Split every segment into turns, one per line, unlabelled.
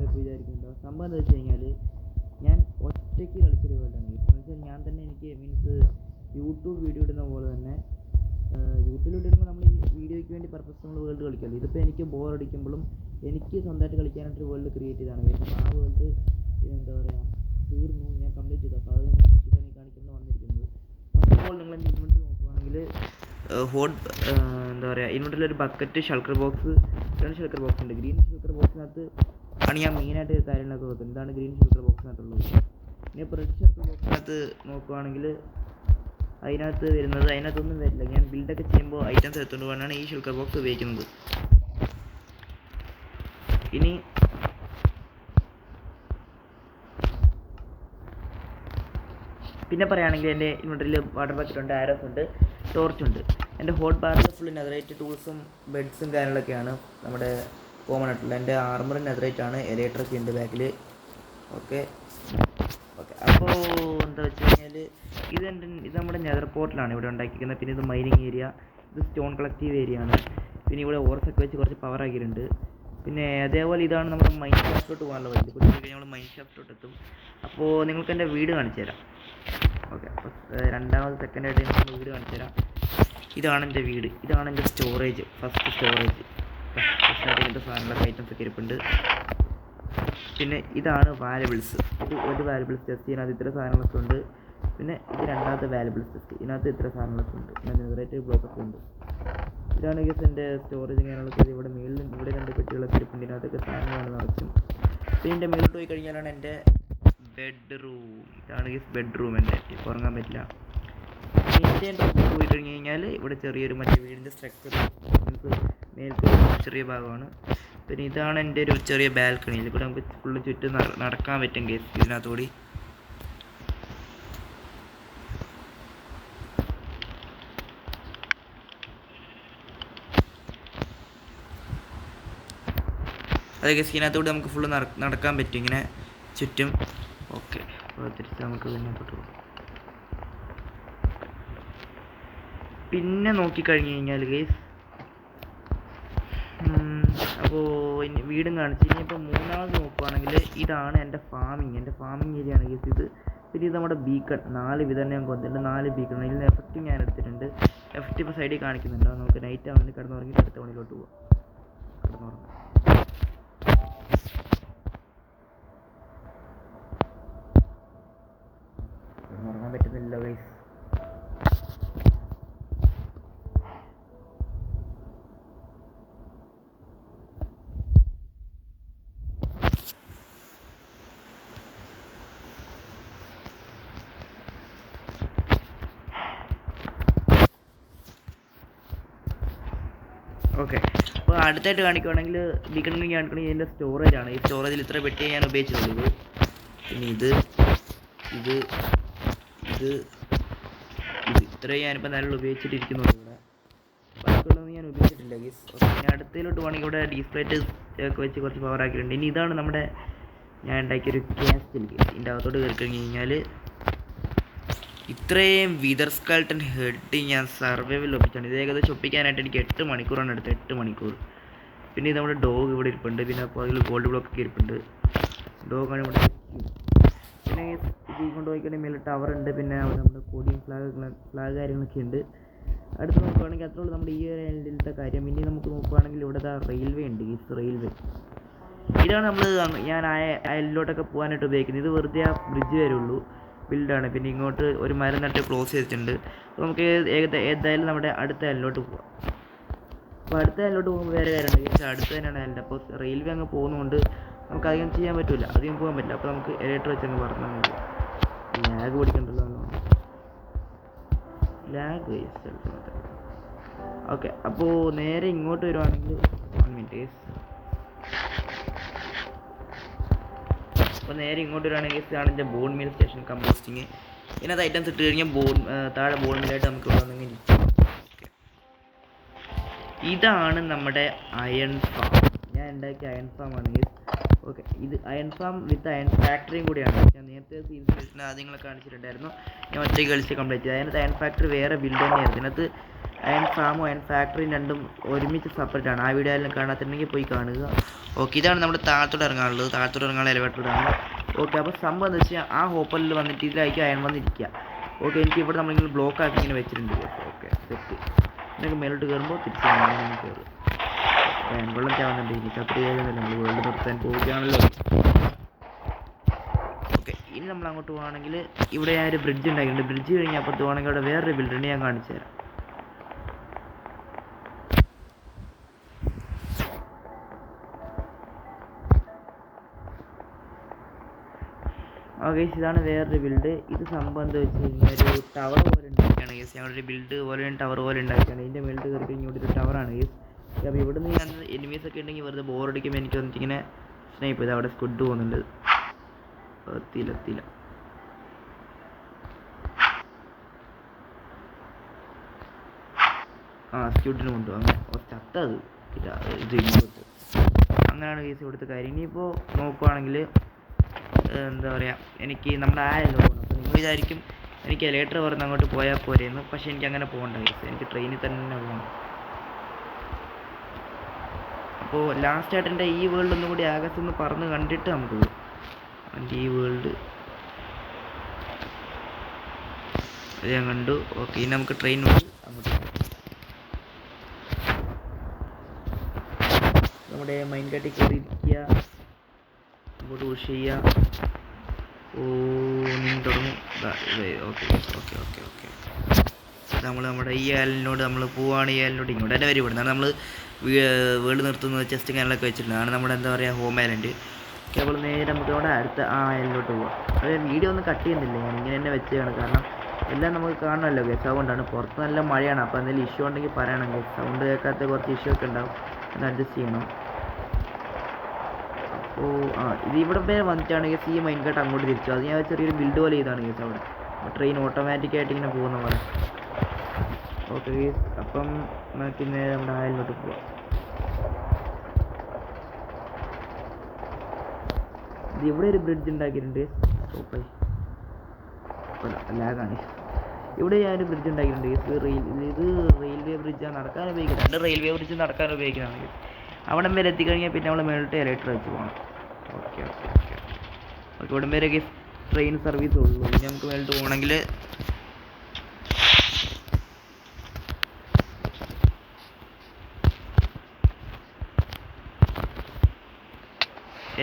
നിങ്ങളൊക്കെ വിചാരിക്കുന്നുണ്ടോ. സംഭവം എന്താ വെച്ച് കഴിഞ്ഞാൽ ഞാൻ ഒറ്റയ്ക്ക് കളിച്ചൊരു വേൾഡാണ്. എന്ന് വെച്ചാൽ ഞാൻ തന്നെ എനിക്ക് മീൻസ് യൂട്യൂബ് വീഡിയോ ഇടുന്ന പോലെ തന്നെ യൂട്യൂബിൽ ഇടുമ്പോൾ നമ്മൾ ഈ വീഡിയോയ്ക്ക് വേണ്ടി പർപ്പസ് നമ്മൾ വേൾഡ് കളിക്കുമല്ലോ. ഇതിപ്പോൾ എനിക്ക് ബോർ അടിക്കുമ്പോഴും എനിക്ക് സ്വന്തമായിട്ട് കളിക്കാനായിട്ടൊരു വേൾഡ് ക്രിയേറ്റ് ചെയ്താണ് വരുന്നത്. ആ വേൾഡ് എന്താ പറയുക തീർന്നു, ഞാൻ കംപ്ലീറ്റ് ചെയ്തു. അപ്പോൾ അത് നിങ്ങളെ പറ്റിയിട്ടാണ് കാണിക്കുന്നത് വന്നിരിക്കുന്നത്. ഫസ്റ്റ് ഓഫ് ഓൾ നിങ്ങൾ എൻ്റെ ഇൻവെൻറ്ററി നോക്കുകയാണെങ്കിൽ എന്താ പറയുക ഇൻവെൻറ്ററിലൊരു bucket, shulker box, 2 shulker box ഉണ്ട്. ഗ്രീൻ ഷൾക്കർ ബോക്സിനകത്ത് ആണ് ഞാൻ മെയിനായിട്ട് കാര്യങ്ങളൊക്കെ വെക്കുന്നത്. ഇതാണ് ഗ്രീൻ ഷൾക്കർ ബോക്സിനകത്തുള്ളത്. ഇനി ഇപ്പോൾ റെഡ് ഷൾക്കർ ബോക്സിനകത്ത് നോക്കുകയാണെങ്കിൽ അതിനകത്തൊന്നും വരില്ല. ഞാൻ ബിൽഡൊക്കെ ചെയ്യുമ്പോൾ ഐറ്റംസ് എടുത്തുകൊണ്ട് പോകാനാണ് ഈ ഷൾക്കർ ബോക്സ് ഉപയോഗിക്കുന്നത്. ഇനി പിന്നെ പറയുകയാണെങ്കിൽ എൻ്റെ ഇൻവെൻറ്ററിയിൽ വാട്ടർ ബക്കറ്റ് ഉണ്ട്, ആരോസ് ഉണ്ട്, ടോർച്ച് ഉണ്ട്. എൻ്റെ ഹോട്ട് ബാറിൽ ഫുൾ നെതറൈറ്റ് ടൂൾസും ബെഡ്സും കാര്യങ്ങളൊക്കെയാണ് നമ്മുടെ കോമൺ ആയിട്ടുള്ള. എൻ്റെ ആർമർ നെതറൈറ്റ് ആണ്, എലേറ്ററൊക്കെ ഉണ്ട് ബാക്കിൽ. ഓക്കെ അപ്പോൾ എന്താ വെച്ച് കഴിഞ്ഞാൽ ഇത് നമ്മുടെ നെതർ പോർട്ടലാണ് ഇവിടെ ഉണ്ടാക്കിയിരിക്കുന്നത്. പിന്നെ ഇത് മൈനിങ് ഏരിയ, ഇത് സ്റ്റോൺ കളക്റ്റീവ് ഏരിയ ആണ്. പിന്നെ ഇവിടെ ഓർസൊക്കെ വെച്ച് കുറച്ച് പവർ ആക്കിയിട്ടുണ്ട്. പിന്നെ അതേപോലെ ഇതാണ് നമ്മുടെ മൈൻ ഷാഫ്റ്റിലോട്ട് പോകാനുള്ള വഴി. ഇപ്പോൾ കഴിഞ്ഞാൽ നമ്മൾ മൈൻ ഷാഫ്റ്റിലോട്ട് എത്തും. അപ്പോൾ നിങ്ങൾക്ക് എൻ്റെ വീട് കാണിച്ചു തരാം. ഓക്കെ, അപ്പോൾ സെക്കൻഡായിട്ട് നമ്മൾ വീട് കാണിച്ചു തരാം. ഇതാണ് എൻ്റെ വീട്, ഇതാണ് എൻ്റെ സ്റ്റോറേജ്, ഫസ്റ്റ് സ്റ്റോറേജ്. ഫസ്റ്റായിട്ട് സാധനങ്ങളൊക്കെ ഐറ്റംസ് ഒക്കെ ഇരിപ്പുണ്ട്. പിന്നെ ഇതാണ് വാല്യബിൾസ്. ഇത് ഒരു വാല്യബിൾസ് ടെസ്റ്റ്, ഇതിനകത്ത് ഇത്ര സാധനങ്ങളൊക്കെ ഉണ്ട്. പിന്നെ ഇത് രണ്ടാമത്തെ വാല്യബിൾസ് ടെസ്റ്റ്, ഇതിനകത്ത് ഇത്ര സാധനങ്ങളൊക്കെ ഉണ്ട്. പിന്നെ നെതറൈറ്റ് ബ്ലോക്കൊക്കെ ഉണ്ട്. ഇതാണ് ഗസ് എൻ്റെ സ്റ്റോറേജ് കാര്യങ്ങളൊക്കെ. ഇവിടെ മേളിൽ ഇവിടെ 2 പെട്ടികളൊക്കെ ഇരിപ്പുണ്ട്. ഇതിനകത്തൊക്കെ സാധനങ്ങളാണ് നിറച്ചും. പിന്നെ എൻ്റെ മേളിൽ പോയി കഴിഞ്ഞാലാണ് എൻ്റെ ബെഡ്റൂം. ഇതാണ് ഗസ് ബെഡ്റൂം. എൻ്റെ ഉറങ്ങാൻ പറ്റില്ല. എൻ്റെ പോയി കഴിഞ്ഞ് കഴിഞ്ഞാൽ ഇവിടെ ചെറിയൊരു മറ്റേ വീടിൻ്റെ സ്ട്രക്ചർ നമുക്ക് മേൽക്ക് ചെറിയ ഭാഗമാണ്. പിന്നെ ഇതാണ് എൻ്റെ ഒരു ചെറിയ ബാൽക്കണി. ഇതിൽ കൂടെ നമുക്ക് ഫുള്ള് ചുറ്റും നടക്കാൻ പറ്റും ഗസ് ഇതിനകത്തുകൂടി. അതെ ഗസ് ഇതിനകത്തുകൂടി നമുക്ക് ഫുള്ള് നടക്കാൻ പറ്റും ഇങ്ങനെ ചുറ്റും. ഓക്കെ, അപ്പോൾ തിരിച്ച് നമുക്ക് ഇതിനകത്തോട്ട് പോകാം. പിന്നെ നോക്കിക്കഴിഞ്ഞ് കഴിഞ്ഞാൽ ഗൈസ് അപ്പോൾ വീടും കാണിച്ച് ഇനിയിപ്പോൾ മൂന്നാമത് നോക്കുകയാണെങ്കിൽ ഇതാണ് എൻ്റെ ഫാമിങ് ഏരിയ ആണ് ഗൈസ് ഇത്. പിന്നെ ഇത് നമ്മുടെ ബീക്കൺ, 4 വിധം ഞാൻ കൊന്നിട്ടുണ്ട്. 4 ബീക്കൺ. ഇതിൽ എഫക്റ്റ് ഞാൻ എടുത്തിട്ടുണ്ട്. എഫക്റ്റ് ഇപ്പോൾ സൈഡിൽ കാണിക്കുന്നുണ്ട്. നമുക്ക് നൈറ്റ് ആവുന്നതിന് കിടന്നുറങ്ങി അടുത്ത പണിയിലോട്ട് പോകാം. കിടന്നുറങ്ങാൻ പറ്റുന്നില്ല ഗൈസ്. ഓക്കെ, അപ്പോൾ അടുത്തായിട്ട് കാണിക്കുകയാണെങ്കിൽ ബീക്കണിങ് കാണിക്കുകയാണെങ്കിൽ ഇതിൻ്റെ സ്റ്റോറേജാണ്. ഈ സ്റ്റോറേജിൽ ഇത്ര പെട്ടിയെ ഞാൻ ഉപയോഗിച്ചിട്ടുള്ളത്. പിന്നെ ഇത് ഇത്രയും ഞാനിപ്പോൾ നല്ല ഉപയോഗിച്ചിട്ടിരിക്കുന്നുണ്ട്. ഇവിടെ ബാക്കിയുള്ളതൊന്നും ഞാൻ ഉപയോഗിച്ചിട്ടില്ല ഗീസ്. ഓക്കെ, ഇനി അടുത്തതിലോട്ട് പോകണമെങ്കിൽ ഇവിടെ ഡിസ്പ്ലേറ്റ് ഒക്കെ വെച്ച് കുറച്ച് പവർ ആക്കിയിട്ടുണ്ട്. ഇനി ഇതാണ് നമ്മുടെ ഞാൻ ഉണ്ടാക്കിയൊരു കാസ്റ്റിൽ. ഇതിൻ്റെ അകത്തോട്ട് കയറി കഴിഞ്ഞ് കഴിഞ്ഞാൽ ഇത്രയും വിതർ സ്കൾട്ടൻ ഹെഡ് ഞാൻ സർവൈവൽ ഒപ്പിച്ചാണ്. ഇത് ഏകദേശം ഒപ്പിക്കാനായിട്ട് എനിക്ക് 8 മണിക്കൂറാണ് എടുത്തത്. 8 മണിക്കൂർ. പിന്നെ ഇത് നമ്മുടെ ഡോഗ് ഇവിടെ ഇരിപ്പുണ്ട്. പിന്നെ അപ്പോൾ അതിൽ ഗോൾഡ് ബ്ലോക്കൊക്കെ ഇരിപ്പുണ്ട്. ഡോഗാണ് ഇവിടെ. പിന്നെ ഇത് കൊണ്ടുപോയിക്കഴിഞ്ഞാൽ മേലെ ടവർ ഉണ്ട്. പിന്നെ അവിടെ നമ്മുടെ കോഡിയും ഫ്ലാഗ് കാര്യങ്ങളൊക്കെ ഉണ്ട്. അടുത്ത് നോക്കുകയാണെങ്കിൽ അത്രയുള്ളൂ നമ്മുടെ ഈ ഒരു ഐലൻഡിലത്തെ കാര്യം. ഇനി നമുക്ക് നോക്കുകയാണെങ്കിൽ ഇവിടെ റെയിൽവേ ഉണ്ട്. ഈ റെയിൽവേ ഇതാണ് ഞാൻ ഐലൻഡിലോട്ടൊക്കെ പോകാനായിട്ട് ഉപയോഗിക്കുന്നത്. ഇത് വെറുതെ ആ ബ്രിഡ്ജ് വരുള്ളൂ, ബിൽഡാണ്. പിന്നെ ഇങ്ങോട്ട് ഒരു മരം നട്ട് ക്ലോസ് ചെയ്തിട്ടുണ്ട്. അപ്പോൾ നമുക്ക് ഏതായാലും നമ്മുടെ അടുത്ത ഐലൻഡിലോട്ട് പോകാം. അപ്പോൾ അടുത്ത ഐലൻഡിലോട്ട് പോകുമ്പോൾ വേറെ കാര്യമുണ്ട്. പക്ഷേ അടുത്ത് തന്നെയാണ് ഐലൻഡ്. അപ്പോൾ റെയിൽവേ അങ്ങ് പോകുന്നതുകൊണ്ട് നമുക്ക് അധികം ചെയ്യാൻ പറ്റില്ല, അധികം പോകാൻ പറ്റില്ല. അപ്പോൾ നമുക്ക് എലേറ്റർ വെച്ചങ്ങ് പറഞ്ഞാൽ മതി. ലാഗ് പിടിക്കണ്ടല്ലോ. ലാഗ് ഓക്കെ, അപ്പോൾ നേരെ ഇങ്ങോട്ട് വരുവാണെങ്കിൽ 1 മിനിറ്റ്. അപ്പോൾ നേരെ ഇങ്ങോട്ട് വരുവാണെങ്കിൽ ഇതാണ് എൻ്റെ ബോൺ മീൽ സ്റ്റേഷൻ കമ്പോസ്റ്റിങ്. ഇതിനകത്ത് ഐറ്റംസ് ഇട്ട് കഴിഞ്ഞാൽ താഴെ ബോൺ മീലായിട്ട് നമുക്ക് ഇവിടെ വന്നെങ്കിൽ ഇതാണ് നമ്മുടെ അയൺ ഫാം. ഞാൻ ഉണ്ടാക്കിയ അയൺ ഫാം ആണെങ്കിൽ ഓക്കെ, ഇത് അയൺ ഫാം വിത്ത് അയൺ ഫാക്ടറിയും കൂടിയാണ്. ഞാൻ നേരത്തെ സീരീസിൽ ആദ്യങ്ങളൊക്കെ കാണിച്ചിട്ടുണ്ടായിരുന്നു. ഞാൻ ഒറ്റയ്ക്ക് കളിച്ച് കംപ്ലീറ്റ് ചെയ്തു. അതിനകത്ത് അയൺ ഫാക്ടറി വേറെ ബിൽഡ് തന്നെയായിരുന്നു. ഇതിനകത്ത് അയൺ ഫാമും അയൺ ഫാക്ടറിയും രണ്ടും ഒരുമിച്ച് സെപ്പറേറ്റ് ആണ്. ആ വീഡിയോ എല്ലാം കാണാത്തുണ്ടെങ്കിൽ പോയി കാണുക. ഓക്കെ, ഇതാണ് നമ്മുടെ താഴത്തോട്ട് ഇറങ്ങാനുള്ളത്. താഴത്തോട്ട് ഇറങ്ങാനുള്ള എലിവേറ്ററാണ്. ഓക്കെ, അപ്പോൾ സംഭവം എന്ന് വെച്ചാൽ ആ ഹോപ്പലിൽ വന്നിട്ട് ഇതിലായിരിക്കും അയൺ വന്നിരിക്കുക. ഓക്കെ, എനിക്ക് ഇവിടെ നമ്മളിങ്ങനെ ബ്ലോക്ക് ആക്കി ഇങ്ങനെ വെച്ചിട്ടുണ്ട്. Okay, set. എന്നൊക്കെ മേലോട്ട് കയറുമ്പോൾ തിരിച്ച് കയറും. വെള്ളം ചാവുന്നുണ്ട്. എനിക്ക് അത്ര ചെയ്യുന്നില്ല. നമ്മൾ വേൾഡ് നിർത്താൻ പോവുകയാണല്ലോ. ഓക്കെ, ഇനി നമ്മൾ അങ്ങോട്ട് പോവുകയാണെങ്കിൽ ഇവിടെ ഞാൻ ഒരു ബ്രിഡ്ജ് ഉണ്ടാക്കിയിട്ടുണ്ട്. ബ്രിഡ്ജ് കഴിഞ്ഞാൽ അപ്പുറത്ത് പോകണമെങ്കിൽ അവിടെ വേറൊരു ബിൽഡറിനെ ഞാൻ കാണിച്ചു തരാം. ഓക്കെ, ഇതാണ് വേറൊരു ബിൽഡ്. ഇത് സംഭവം എന്താ വെച്ച് കഴിഞ്ഞാൽ ഒരു ടവർ പോലെ ഉണ്ടാക്കിയാണ് കേസ്. ഞങ്ങളൊരു ബിൽഡ് പോലെ ടവർ പോലെ ഉണ്ടാക്കിയാണ്. ഇതിൻ്റെ മേളിൽ കയറി കഴിഞ്ഞാൽ ഇവിടെ ഒരു ടവറാണ് കേസ്. അപ്പോൾ ഇവിടെ നിന്ന് ഞാൻ എനിമീസൊക്കെ ഉണ്ടെങ്കിൽ വെറുതെ ബോറടിക്കുമ്പോൾ എനിക്ക് വന്നിട്ട് ഇങ്ങനെ സ്നൈപ്പ് ചെയ്ത് അവിടെ സ്ക്വിഡ് പോകുന്നുണ്ട്. എത്തിയില്ല. സ്ക്വിഡിന് കൊണ്ടു അങ്ങനെ ചത്തത് ഇത് അങ്ങനെയാണ് കേസ് ഇവിടുത്തെ കാര്യം. ഇനിയിപ്പോൾ നോക്കുവാണെങ്കിൽ എന്താ പറയുക, എനിക്ക് നമ്മുടെ ആയല്ലോ പോകണം. അപ്പോൾ നിങ്ങൾ വിചാരിക്കും എനിക്ക് എലേറ്റർ പറഞ്ഞ് അങ്ങോട്ട് പോയാൽ പോരെയെന്ന്. പക്ഷേ എനിക്ക് അങ്ങനെ പോകണ്ട കേസ്. എനിക്ക് ട്രെയിനിൽ തന്നെ പോകണം. അപ്പോൾ ലാസ്റ്റായിട്ട് എൻ്റെ ഈ വേൾഡ് ഒന്നും കൂടി ആകാശത്ത് പറന്ന് കണ്ടിട്ട് നമുക്ക് പോകും. എൻ്റെ ഈ വേൾഡ് അത് ഞാൻ കണ്ടു. ഓക്കെ, ഇനി നമുക്ക് ട്രെയിൻ അങ്ങോട്ട് നമ്മുടെ മൈൻഡ് കാട്ടി കയറിയിരിക്കുക, അങ്ങോട്ട് പുഷ് ചെയ്യുക. നീങ്ങി തുടങ്ങും. ഓക്കെ നമ്മൾ നമ്മുടെ ഈ ആലിനോട് നമ്മൾ പോവുകയാണ്. ഈ ആലിനോട് ഇങ്ങോട്ട് തന്നെ വരും. ഇവിടുന്നാണ് നമ്മൾ വേൾഡ് നിർത്തുന്നത്. ചെസ്റ്റ് കാനലൊക്കെ വെച്ചിട്ടുണ്ട്. ആണ് നമ്മുടെ എന്താ പറയുക ഹോം ഐലൻഡ്. നമ്മൾ നേരെ നമുക്ക് അവിടെ അടുത്ത ആ ആലിലോട്ട് പോവാം. അത് വീഡിയോ ഒന്നും കട്ട് ചെയ്യുന്നില്ല, ഞാൻ ഇങ്ങനെ തന്നെ വെച്ചാണ്. കാരണം എല്ലാം നമുക്ക് കാണണമല്ലോ ഗസ്. അതുകൊണ്ടാണ്. പുറത്ത് നല്ല മഴയാണ്. അപ്പോൾ എന്തെങ്കിലും ഇഷ്യൂ ഉണ്ടെങ്കിൽ പറയണം ഗസ്. സൗണ്ട് കേൾക്കാത്ത കുറച്ച് ഇഷ്യൂ ഒക്കെ ഉണ്ടാവും, അത് അഡ്ജസ്റ്റ് ചെയ്യണം. അപ്പോൾ ഇത് ഇവിടെ വരെ വന്നിട്ടാണെങ്കിൽ ഈ മൈൻഡ് കാട്ട് അങ്ങോട്ട് തിരിച്ചു. അത് ഞാൻ ചെറിയൊരു ബിൽഡ് പോലെ ചെയ്താണ് കേസ്. അവിടെ ട്രെയിൻ ഓട്ടോമാറ്റിക്കായിട്ട് ഇങ്ങനെ പോകുന്ന പോലെ. ഓക്കെ കേസ്, അപ്പം നമുക്ക് നേരെ നമ്മുടെ ആയലിലോട്ട് പോവാം. ഇത് ഇവിടെ ഒരു ബ്രിഡ്ജ് ഉണ്ടാക്കിയിട്ടുണ്ട്. ലാഗാണ്. ഇവിടെ ഞാനൊരു ബ്രിഡ്ജ് ഉണ്ടാക്കിയിട്ടുണ്ട്. ഇത് റെയിൽവേ ബ്രിഡ്ജാണ് നടക്കാൻ ഉപയോഗിക്കുന്നത്. 2 റെയിൽവേ ബ്രിഡ്ജ് നടക്കാൻ ഉപയോഗിക്കുന്നതാണ്. അവിടെ വരെ എത്തിക്കഴിഞ്ഞാൽ പിന്നെ നമ്മൾ മേളിട്ട് എലക്ട്രിക് വെച്ച് പോകണം. ഓക്കെ ഇവിടം വരെ ട്രെയിൻ സർവീസ് ഉള്ളൂ. ഇനി നമുക്ക് മേളിട്ട് പോകണമെങ്കിൽ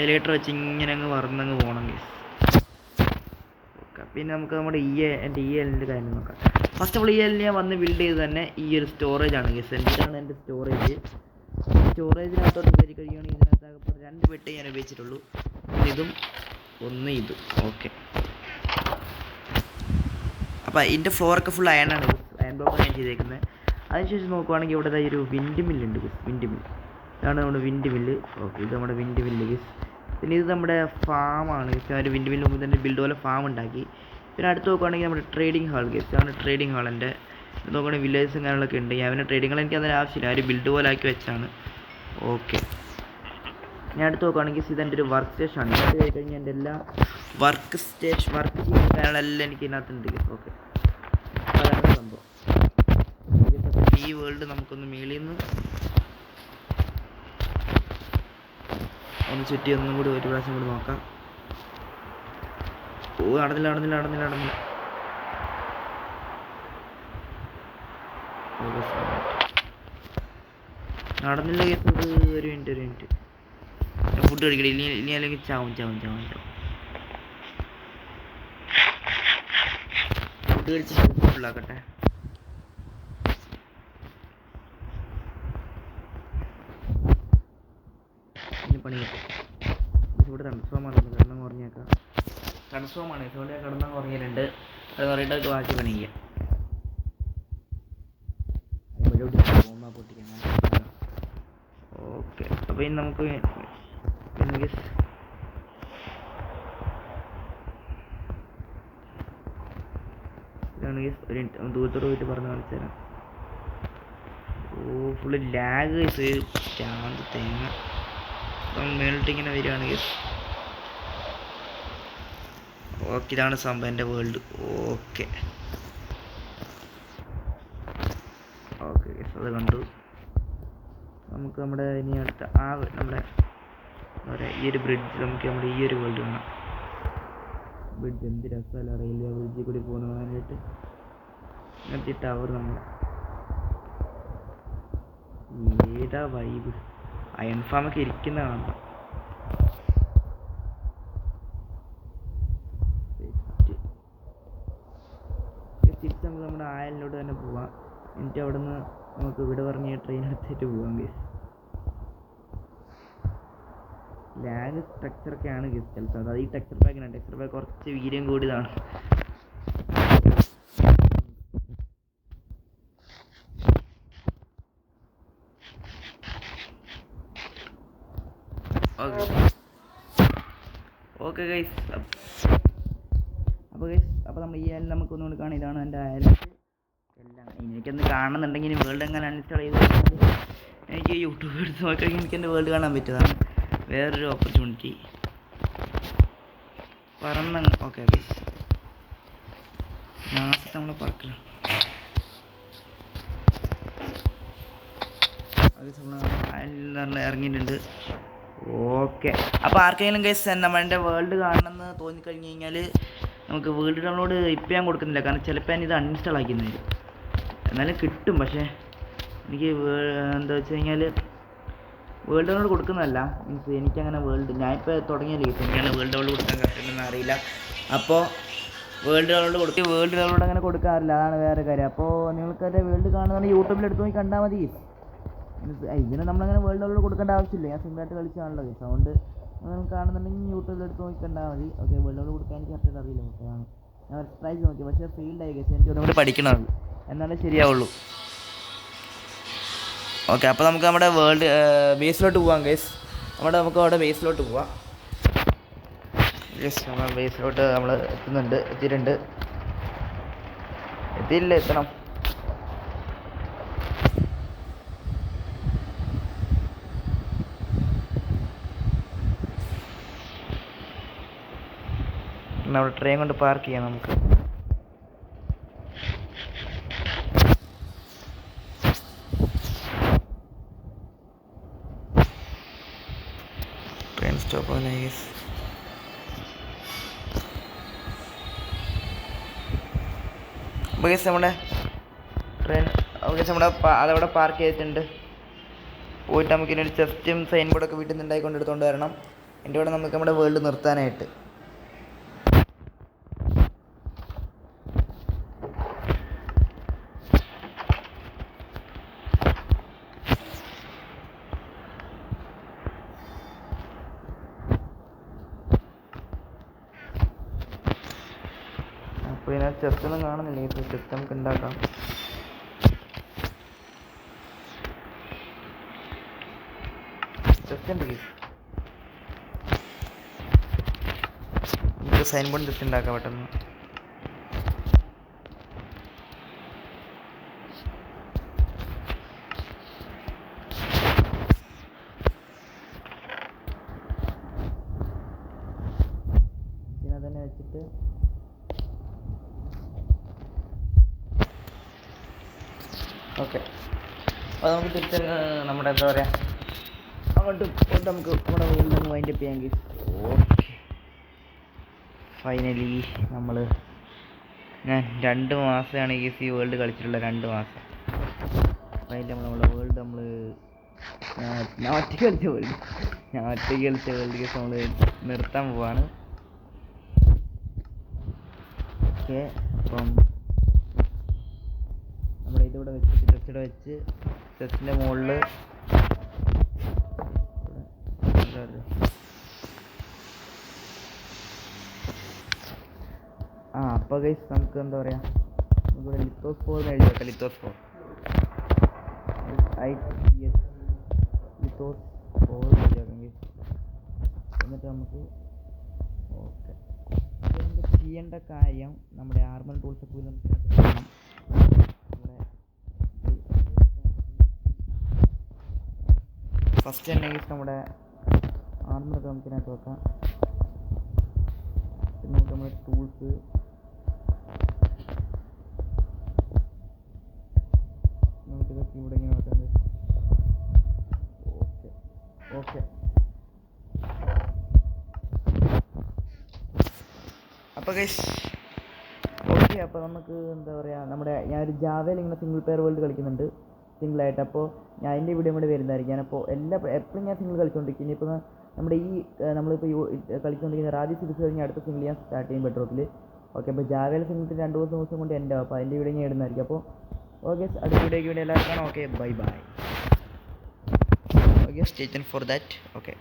എലക്ട്രിക് വെച്ച് ഇങ്ങനെ അങ്ങ് പറന്നങ്ങ് പോകണം. ഓക്കെ, പിന്നെ നമുക്ക് നമ്മുടെ എൻ്റെ എല്ലിൻ്റെ കാര്യം നോക്കാം. ഫസ്റ്റ് ഓഫ് ഓൾ ഞാൻ വന്ന് ബിൽഡ് ചെയ്ത് തന്നെ ഈ ഒരു സ്റ്റോറേജ് ആണ് ഗസ്. ഇതാണ് എൻ്റെ സ്റ്റോറേജ്. സ്റ്റോറേജിനകത്തോട്ട് കയറി കഴിയുകയാണെങ്കിൽ ഇതിനകത്ത് 2 ബെഡ് ഞാൻ ഉപയോഗിച്ചിട്ടുള്ളൂ. ഇതും ഇതും. ഓക്കെ, അപ്പോൾ ഇതിൻ്റെ ഫ്ലോറൊക്കെ ഫുൾ അയണാണ്. അയൺ ബ്ലോക്കാണ് ഞാൻ ചെയ്തേക്കുന്നത്. അതിനുശേഷം നോക്കുവാണെങ്കിൽ ഇവിടെ ഒരു വിൻഡ് മില്ലുണ്ട്. വിൻഡ് മില്ല് ഇതാണ് നമ്മുടെ വിൻഡ് മില്ല്. ഓക്കെ, ഇത് നമ്മുടെ വിൻഡ് മില്ല് ഗസ്. പിന്നെ ഇത് നമ്മുടെ ഫാമാണ്. ഒരു വിൻഡ് മില്ല് മുമ്പ് തന്നെ ബിൽഡ് പോലെ ഫാം ഉണ്ടാക്കി. പിന്നെ അടുത്ത് നോക്കുവാണെങ്കിൽ നമ്മുടെ ട്രേഡിംഗ് ഹാൾ ഗസ്. ഇതാണ് ട്രേഡിംഗ് ഹാൾ. എൻ്റെ നോക്കുകയാണെങ്കിൽ വില്ലേജസും കാര്യങ്ങളൊക്കെ ഉണ്ട്. ഞാൻ പിന്നെ ട്രേഡിംഗ് ഹാൾ എനിക്ക് അതിന് ആവശ്യമില്ല, ഒരു ബിൽഡ് പോലെ ആക്കി വെച്ചാണ്. ഓക്കെ, ഞാൻ അടുത്ത് നോക്കുകയാണെങ്കിൽ ഇതെൻ്റെ ഒരു വർക്ക് സ്റ്റേഷനാണ്. ഇത് കഴിഞ്ഞ് കഴിഞ്ഞാൽ എൻ്റെ എല്ലാ വർക്ക് ചെയ്യുന്ന കാര്യങ്ങളെല്ലാം എനിക്ക് ഇതിനകത്തുണ്ട്. ഓക്കെ, അതാണ് സംഭവം. ഈ വേൾഡ് നമുക്കൊന്ന് മേളിൽ നിന്ന് ഒന്ന് ചുറ്റി ഒന്നും കൂടി ഒരു പ്രാവശ്യം കൂടി നോക്കാം. നടന്നില്ല. കേട്ടത്. ഒരു മിനിറ്റ് ഫുഡ് കഴിക്കട്ടെ. ഇനി അല്ലെങ്കിൽ ചാവും. ഫുഡ് കഴിച്ച് ഫുള്ളാക്കട്ടെ. ഇനി പണി കിട്ടും. ഇവിടെ കൺഫേമാണ്. കിടന്നു കുറഞ്ഞേക്കാം. കൺഫേമാണ്. ഇതുകൊണ്ട് ഞാൻ കിടന്നു കുറഞ്ഞിട്ടുണ്ട്. അത് പറഞ്ഞിട്ട് ബാക്കി പണി ചെയ്യാം. പൊട്ടിക്കാൻ. ഓക്കെ, അപ്പോൾ ഇനി നമുക്ക് ഇതാണ് ഒരു ദൂരത്തോട് പോയിട്ട് പറഞ്ഞ് കാണിച്ചു തരാം. ഫുള്ള് ലാഗ് ചാന്ത് തേങ്ങ മേളിട്ട് ഇങ്ങനെ വരികയാണ് ഗസ്. ഓക്കെ, ഇതാണ് സംഭവം എൻ്റെ വേൾഡ്. ഓക്കെ, നമുക്ക് നമ്മുടെ ഇനി അടുത്ത നമ്മുടെ എന്താ പറയുക ഈ ഒരു ബ്രിഡ്ജ് നമുക്ക് നമ്മുടെ ഈ ഒരു വേൾഡ് കാണാം. ബ്രിഡ്ജ് എന്ത് രസമല്ല റെയിൽവേ ബ്രിഡ്ജിൽ കൂടി പോകുന്നതിനായിട്ട് ഇങ്ങനത്തെ ടവർ നമ്മൾ ഏതാ വൈബ്. അയൺ ഫാമൊക്കെ ഇരിക്കുന്ന കാണാം. തിരിച്ച് നമുക്ക് നമ്മുടെ ആയലിലോട്ട് തന്നെ പോവാം. എന്നിട്ട് അവിടെ നിന്ന് നമുക്ക് ഇവിടെ പറഞ്ഞ ട്രെയിൻ എടുത്തിട്ട് പോകാം ഗൈസ്. ലാഗ് സ്ട്രക്ചറൊക്കെയാണ് ഗൈസ് ചിലപ്പോൾ. അതായത് ഈ ടെക്സ്ചർ പാക്കിനാണ്. ടെക്സ്ചർ പാക്ക് കുറച്ച് വീര്യം കൂടിയതാണ്. Okay guys. അപ്പോൾ നമ്മൾ ഈ ആയാലും നമുക്ക് ഒന്നുകൂടി കാണാം. ഇതാണ് എൻ്റെ ആയാലും എല്ലാം. എനിക്കൊന്ന് കാണുന്നുണ്ടെങ്കിൽ വേൾഡ് എങ്ങനെ അൺഇൻസ്റ്റാൾ ചെയ്ത് കഴിഞ്ഞാൽ എനിക്ക് യൂട്യൂബ് എടുത്ത് നോക്കിക്കഴിഞ്ഞാൽ എനിക്ക് എൻ്റെ വേൾഡ് കാണാൻ പറ്റുന്നതാണ് വേറൊരു ഓപ്പർച്യൂണിറ്റി. ഓക്കെ ഗൈസ്, ലാസ്റ്റ് നമ്മൾ പറക്കില്ല. അത് ഇറങ്ങിയിട്ടുണ്ട്. ഓക്കെ, അപ്പോൾ ആർക്കെങ്കിലും ഗൈസ് നമ്മുടെ വേൾഡ് കാണണമെന്ന് തോന്നിക്കഴിഞ്ഞ് കഴിഞ്ഞാൽ നമുക്ക് വേൾഡ് ഡൗൺലോഡ് ഇപ്പം ഞാൻ കൊടുക്കുന്നില്ല. കാരണം ചിലപ്പോൾ ഞാൻ ഇത് അൺഇൻസ്റ്റാൾ ആക്കുന്നത് എന്നാലും കിട്ടും. പക്ഷേ എനിക്ക് എന്താ വെച്ച് കഴിഞ്ഞാൽ വേൾഡ് ഡൗൺലോഡ് കൊടുക്കുന്നതല്ല. മീൻസ് എനിക്കങ്ങനെ ഞാനിപ്പോൾ തുടങ്ങിയല്ലേ എനിക്കങ്ങനെ വേൾഡ് ഡൗൺലോഡ് കൊടുക്കാൻ കറക്റ്റെന്ന് അറിയില്ല. അപ്പോൾ വേൾഡ് ഡൗൺലോഡ് അങ്ങനെ കൊടുക്കാറില്ല. അതാണ് വേറെ കാര്യം. അപ്പോൾ നിങ്ങൾക്കത് വേൾഡ് കാണുന്നുണ്ടെങ്കിൽ യൂട്യൂബിൽ എടുത്ത് നോക്കി കണ്ടാൽ മതി. ഇതിന് നമ്മളങ്ങനെ വേൾഡ് ഡൗൺലോഡ് കൊടുക്കേണ്ട ആവശ്യമില്ല. ഞാൻ സിമ്പിളായിട്ട് കളിച്ചാണല്ലോ സൗണ്ട് നിങ്ങൾ കാണുന്നുണ്ടെങ്കിൽ യൂട്യൂബിൽ എടുത്ത് നോക്കി കണ്ടാൽ മതി. ഓക്കെ, വേൾഡ് ഡൗൺലോഡ് കൊടുക്കാൻ എനിക്ക് കറക്റ്റായിട്ട് അറിയില്ല. അതാണ് ഞാൻ ട്രൈ ചെയ്ത് നോക്കി. പക്ഷേ ഫീൽഡായി ഗൈസ്. എനിക്ക് ഒന്നുകൂടി പഠിക്കണം, എന്നാലേ ശരിയാവുള്ളൂ. ഓക്കെ, അപ്പോൾ നമുക്ക് നമ്മുടെ വേൾഡ് ബേസിലോട്ട് പോവാം ഗൈസ്. നമുക്ക് അവിടെ ബേസിലോട്ട് പോവാം ഗൈസ്. നമ്മൾ ബേസിലോട്ട് നമ്മൾ എത്തിയിട്ടുണ്ട്. എത്തണം. അവിടെ ട്രെയിൻ കൊണ്ട് പാർക്ക് ചെയ്യാം നമുക്ക്. ട്രെയിൻ സ്റ്റോപ്പ് ആണ് ഗൈസ്. അപ്പോൾ ഗൈസ് നമ്മുടെ ട്രെയിൻ അതവിടെ പാർക്ക് ചെയ്തിട്ടുണ്ട്. പോയിട്ട് നമുക്ക് ഇനി ഒരു ചെസ്റ്റും സൈൻ ബോർഡൊക്കെ വീട്ടിൽ നിന്ന് ഉണ്ടായിക്കൊണ്ട് എടുത്തുകൊണ്ട് വരണം. എൻ്റെ കൂടെ നമുക്ക് നമ്മുടെ വേൾഡ് നിർത്താനായിട്ട്. അപ്പോൾ ഇതിനകത്ത് ചെസ്റ്റൊന്നും കാണുന്നില്ല. ഇപ്പോൾ ചെസ്റ്റ് നമുക്ക് ഉണ്ടാക്കാം. ചെസ്റ്റ് ഉണ്ട് ഗൈസ്. നമുക്ക് സൈൻ ബോർഡ് ചെസ്റ്റ് ഉണ്ടാക്കാം പെട്ടെന്ന്. ഇതിനെ തന്നെ വെച്ചിട്ട് ഓക്കെ, അപ്പോൾ നമുക്ക് തിരിച്ച് നമ്മുടെ എന്താ പറയുക അങ്ങോട്ട് പോയിട്ട് നമുക്ക് നമ്മുടെ വേൾഡ് ഒന്ന് വൈൻഡപ്പ് ചെയ്യാൻ ഗൈസ്. ഓക്കെ, ഫൈനലി ഞാൻ 2 മാസമാണ് ഈ വേൾഡ് കളിച്ചിട്ടുള്ള. 2 മാസം ഫൈനലി നമ്മുടെ വേൾഡ് ഞാൻ ഒറ്റയ്ക്ക് കളിച്ച വേൾഡ് ഗെയിം നമ്മൾ നിർത്താൻ പോവാണ്. ഓക്കെ, അപ്പം നമ്മുടെ ഇതിവിടെ വെച്ചിട്ട് ചെസ്റ്റിടെ വെച്ച് ചെസ്റ്റിൻ്റെ മുകളിൽ അപ്പോൾ ഗൈസ് നമുക്ക് എന്താ പറയുക നമുക്കിവിടെ ലിത്തോസ്ഫോർ എഴുതി വെക്കാം. ലിത്തോസ്ഫോർ എഴുതി വെക്കാം ഗൈസ്. എന്നിട്ട് നമുക്ക് ഓക്കെ നമുക്ക് ചെയ്യേണ്ട കാര്യം നമ്മുടെ ആർമർ ടൂൾസൊക്കെ കാണണം. ഫസ്റ്റ് തന്നെ നമ്മുടെ ആർമറൊക്കെ നമുക്ക് ഇതിനകത്ത് വെക്കാം. പിന്നെ നമ്മുടെ ടൂൾസ് നമുക്കിതൊക്കെ ഇവിടെ ഇങ്ങനെ വെക്കാം. അപ്പോൾ ഗൈസ് ഓക്കെ. അപ്പോൾ നമുക്ക് എന്താ പറയുക, ഞാനൊരു ജാവയിൽ ഇങ്ങനെ സിംഗിൾ പ്ലെയർ വേൾഡ് കളിക്കുന്നുണ്ട് സിംഗിളായിട്ട്. അപ്പോൾ ഞാൻ എൻ്റെ വീഡിയോ കൂടെ വരുന്നതായിരിക്കും. അപ്പോൾ എപ്പോഴും ഞാൻ സിംഗിൾ കളിച്ചുകൊണ്ടിരിക്കും. ഇനിയിപ്പോൾ നമ്മളിപ്പോൾ കളിച്ചുകൊണ്ടിരിക്കുന്ന റാദി സിരീസ് കഴിഞ്ഞ് അടുത്ത സിംഗിൾ ഞാൻ സ്റ്റാർട്ട് ചെയ്യും ബെഡ്റോക്കിൽ. ഓക്കെ. അപ്പോൾ ജാവയിൽ സിംഗിൾ 2 ദിവസം കൊണ്ട് എൻ്റെ അപ്പോൾ അതിൻ്റെ വീഡിയോ ഞാൻ ഇടുന്നതായിരിക്കും. അപ്പോൾ ഓക്കെ, അടുത്ത വീഡിയോയ്ക്ക് വേണ്ടി എല്ലാവർക്കും okay, bye bye. Okay, stay tuned for that. Okay.